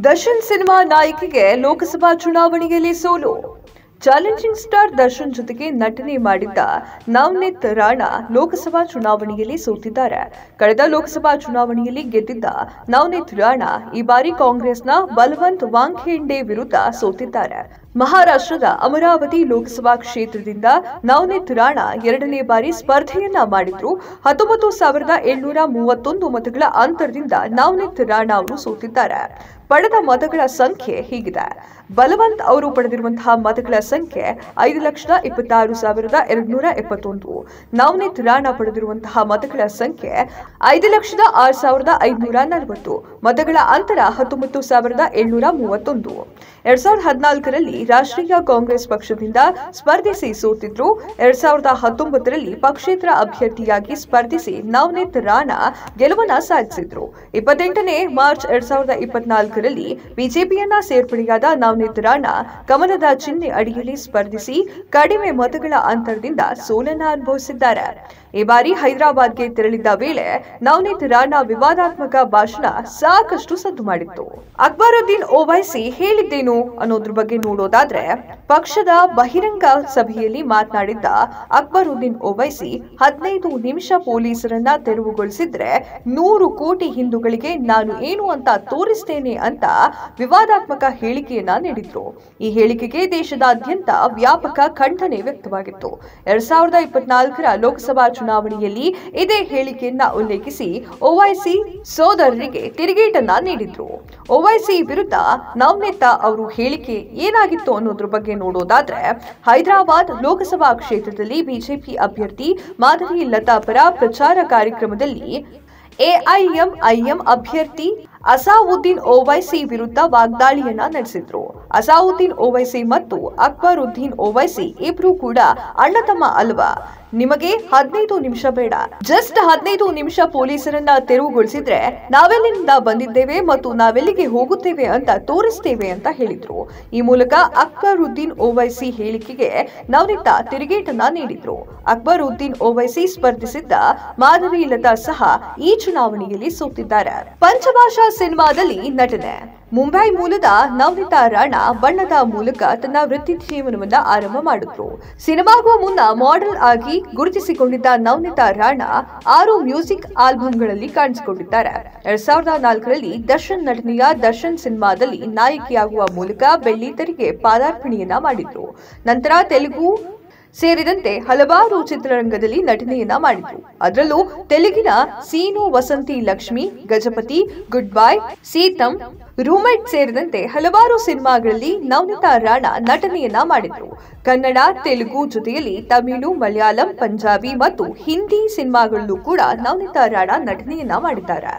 Darshan cinema ನಾಯಕಿಗೆ Lok Sabha ಚುನಾವಣೆಯಲ್ಲಿ ಸೋಲು. Challenging star Darshan ಜೊತೆಗೆ ನಟನೆ ಮಾಡಿದ್ದ ನವನೀತ್ ರಾಣಾ ಲೋಕಸಭಾ ಚುನಾವಣೆಯಲ್ಲಿ ಸೋತಿದ್ದಾರೆ. ಕಳೆದ ಲೋಕಸಭಾ ಚುನಾವಣೆಯಲ್ಲಿ ಗೆದ್ದಿದ್ದ ನವನೀತ್ ರಾಣಾ ಈ ಬಾರಿ ಕಾಂಗ್ರೆಸ್ನ ಬಲವಂತ್ ವಾಂಖೇಡೆ ವಿರುದ್ಧ ಸೋತಿದ್ದಾರೆ. ಮಹಾರಾಷ್ಟ್ರದ ಅಮರಾವತಿ ಲೋಕಸಭಾ ಕ್ಷೇತ್ರದಿಂದ ನವನೀತ್ ರಾಣಾ ಎರಡನೇ ಬಾರಿ ಸ್ಪರ್ಧೆಯನ್ನ ಮಾಡಿದ್ರು. 19,731 ಮತಗಳ ಅಂತರದಿಂದ ನವನೀತ್ ರಾಣಾ ಅವರು ಸೋತಿದ್ದಾರೆ. ಪಡೆದ ಮತಗಳ ಸಂಖ್ಯೆ ಹೀಗಿದೆ. ಬಲವಂತ್ ಅವರು ಪಡೆದಿರುವಂತಹ ಮತಗಳ ಸಂಖ್ಯೆ 5,26,271. ನವನೀತ್ ರಾಣಾ ಪಡೆದಿರುವಂತಹ ಮತಗಳ ಸಂಖ್ಯೆ 5,06,540. ಮತಗಳ ಅಂತರ 19,731. 2014ರಲ್ಲಿ ರಾಷ್ಟ್ರೀಯ ಕಾಂಗ್ರೆಸ್ ಪಕ್ಷದಿಂದ ಸ್ಪರ್ಧಿಸಿ ಸೋತಿದ್ರು. 2019ರಲ್ಲಿ ಪಕ್ಷೇತರ ಅಭ್ಯರ್ಥಿಯಾಗಿ ಸ್ಪರ್ಧಿಸಿ ನವನೀತ್ ರಾಣಾ ಗೆಲುವನ್ನ ಸಾಧಿಸಿದ್ರು. 28ನೇ ಮಾರ್ಚ್ 2024ರಲ್ಲಿ ಬಿಜೆಪಿಯನ್ನ ಸೇರ್ಪಡೆಯಾದ ನವನೀತ್ ರಾಣಾ ಕಮಲದ ಚಿಹ್ನೆ ಅಡಿಯಲ್ಲಿ ಸ್ಪರ್ಧಿಸಿ ಕಡಿಮೆ ಮತಗಳ ಅಂತರದಿಂದ ಸೋಲನ್ನ ಅನುಭವಿಸಿದ್ದಾರೆ. ಈ ಬಾರಿ ಹೈದರಾಬಾದ್ಗೆ ತೆರಳಿದ್ದ ವೇಳೆ ನವನೀತ್ ರಾಣಾ ವಿವಾದಾತ್ಮಕ ಭಾಷಣ ಸಾಕಷ್ಟು ಸದ್ದು ಮಾಡಿತ್ತು. ಅಕ್ಬರುದ್ದೀನ್ ಓವೈಸಿ ಹೇಳಿದ್ದೇನು ಅನ್ನೋದ್ರ ಬಗ್ಗೆ ನೋಡೋದಾದ್ರೆ, ಪಕ್ಷದ ಬಹಿರಂಗ ಸಭೆಯಲ್ಲಿ ಮಾತನಾಡಿದ್ದ ಅಕ್ಬರುದ್ದೀನ್ ಓವೈಸಿ 15 ನಿಮಿಷ ಪೊಲೀಸರನ್ನ ತೆರವುಗೊಳಿಸಿದ್ರೆ 100 ಕೋಟಿ ಹಿಂದೂಗಳಿಗೆ ನಾನು ಏನು ಅಂತ ತೋರಿಸ್ತೇನೆ ಅಂತ ವಿವಾದಾತ್ಮಕ ಹೇಳಿಕೆಯನ್ನ ನೀಡಿದ್ರು. ಈ ಹೇಳಿಕೆಗೆ ದೇಶದಾದ್ಯಂತ ವ್ಯಾಪಕ ಖಂಡನೆ ವ್ಯಕ್ತವಾಗಿತ್ತು. 2024ರ ಲೋಕಸಭಾ ಚುನಾವಣೆಯಲ್ಲಿ ಇದೇ ಹೇಳಿಕೆಯನ್ನ ಉಲ್ಲೇಖಿಸಿ ಓವೈಸಿ ಸೋದರರಿಗೆ ತಿರುಗೇಟನ್ನ ನೀಡಿದ್ರು. ಓವೈಸಿ ವಿರುದ್ಧ ನವನೀತ್ ಅವರು ಹೇಳಿಕೆ ಏನಾಗಿತ್ತು ಅನ್ನೋದ್ರ ಬಗ್ಗೆ ನೋಡೋದಾದ್ರೆ, ಹೈದರಾಬಾದ್ ಲೋಕಸಭಾ ಕ್ಷೇತ್ರದಲ್ಲಿ ಬಿಜೆಪಿ ಅಭ್ಯರ್ಥಿ ಮಾಧವಿ ಲತಾ ಪರ ಪ್ರಚಾರ ಕಾರ್ಯಕ್ರಮದಲ್ಲಿ ಎಐಎಂಐಎಂ ಅಭ್ಯರ್ಥಿ ಅಸಾವುದ್ದೀನ್ ಓವೈಸಿ ವಿರುದ್ಧ ವಾಗ್ದಾಳಿಯನ್ನ ನಡೆಸಿದ್ರು. ಅಸಾವುದ್ದೀನ್ ಓವೈಸಿ ಮತ್ತು ಅಕ್ಬರುದ್ದೀನ್ ಓವೈಸಿ ಇಬ್ರು ಕೂಡ ಅಣ್ಣ ತಮ್ಮ ಅಲ್ವಾ, ನಿಮಗೆ 15 ನಿಮಿಷ ಬೇಡ, ಜಸ್ಟ್ 15 ನಿಮಿಷ ಪೊಲೀಸರನ್ನ ತೆರವುಗೊಳಿಸಿದ್ರೆ ನಾವೆಲ್ಲಿಂದ ಬಂದಿದ್ದೇವೆ ಮತ್ತು ನಾವೆಲ್ಲಿಗೆ ಹೋಗುತ್ತೇವೆ ಅಂತ ತೋರಿಸ್ತೇವೆ ಅಂತ ಹೇಳಿದ್ರು. ಈ ಮೂಲಕ ಅಕ್ಬರುದ್ದೀನ್ ಓವೈಸಿ ಹೇಳಿಕೆಗೆ ನವನೀತ್ ತಿರುಗೇಟನ್ನ ನೀಡಿದ್ರು. ಅಕ್ಬರುದ್ದೀನ್ ಓವೈಸಿ ಸ್ಪರ್ಧಿಸಿದ್ದ ಮಾಧವಿ ಲತಾ ಸಹ ಈ ಚುನಾವಣೆಯಲ್ಲಿ ಸೋತಿದ್ದಾರೆ. ಪಂಚಭಾಷಾ ಸಿನಿಮಾದಲ್ಲಿ ನಟನೆ. ಮುಂಬೈ ಮೂಲದ ನವನೀತ್ ರಾಣಾ ಬಣ್ಣದ ಮೂಲಕ ತನ್ನ ವೃತ್ತಿ ಜೀವನವನ್ನ ಆರಂಭ ಮಾಡಿದ್ರು. ಸಿನಿಮಾಗೂ ಮುನ್ನ ಮಾಡೆಲ್ ಆಗಿ ಗುರುತಿಸಿಕೊಂಡಿದ್ದ ನವನೀತ್ ರಾಣಾ 6 ಮ್ಯೂಸಿಕ್ ಆಲ್ಬಂಗಳಲ್ಲಿ ಕಾಣಿಸಿಕೊಂಡಿದ್ದಾರೆ. 2004ರಲ್ಲಿ ದರ್ಶನ್ ನಟನೆಯ ದರ್ಶನ್ ಸಿನಿಮಾದಲ್ಲಿ ನಾಯಕಿಯಾಗುವ ಮೂಲಕ ಬೆಳ್ಳಿತೆರೆಗೆ ಪಾದಾರ್ಪಣೆಯನ್ನ ಮಾಡಿದ್ರು. ನಂತರ ತೆಲುಗು ಸೇರಿದಂತೆ ಹಲವಾರು ಚಿತ್ರರಂಗದಲ್ಲಿ ನಟನೆಯನ್ನ ಮಾಡಿದ್ರು. ಅದರಲ್ಲೂ ತೆಲುಗಿನ Seenu Vasanthi Lakshmi, Gajapathi, good bye, Seetham, roommate ಸೇರಿದಂತೆ ಹಲವಾರು ಸಿನಿಮಾಗಳಲ್ಲಿ ನವನೀತ್ ರಾಣಾ ನಟನೆಯನ್ನ ಮಾಡಿದ್ರು. ಕನ್ನಡ, ತೆಲುಗು ಜೊತೆಯಲ್ಲಿ ತಮಿಳು, ಮಲಯಾಳಂ, ಪಂಜಾಬಿ ಮತ್ತು ಹಿಂದಿ ಸಿನಿಮಾಗಳಲ್ಲೂ ಕೂಡ ನವನೀತ್ ರಾಣಾ ನಟನೆಯನ್ನ ಮಾಡಿದ್ದಾರೆ.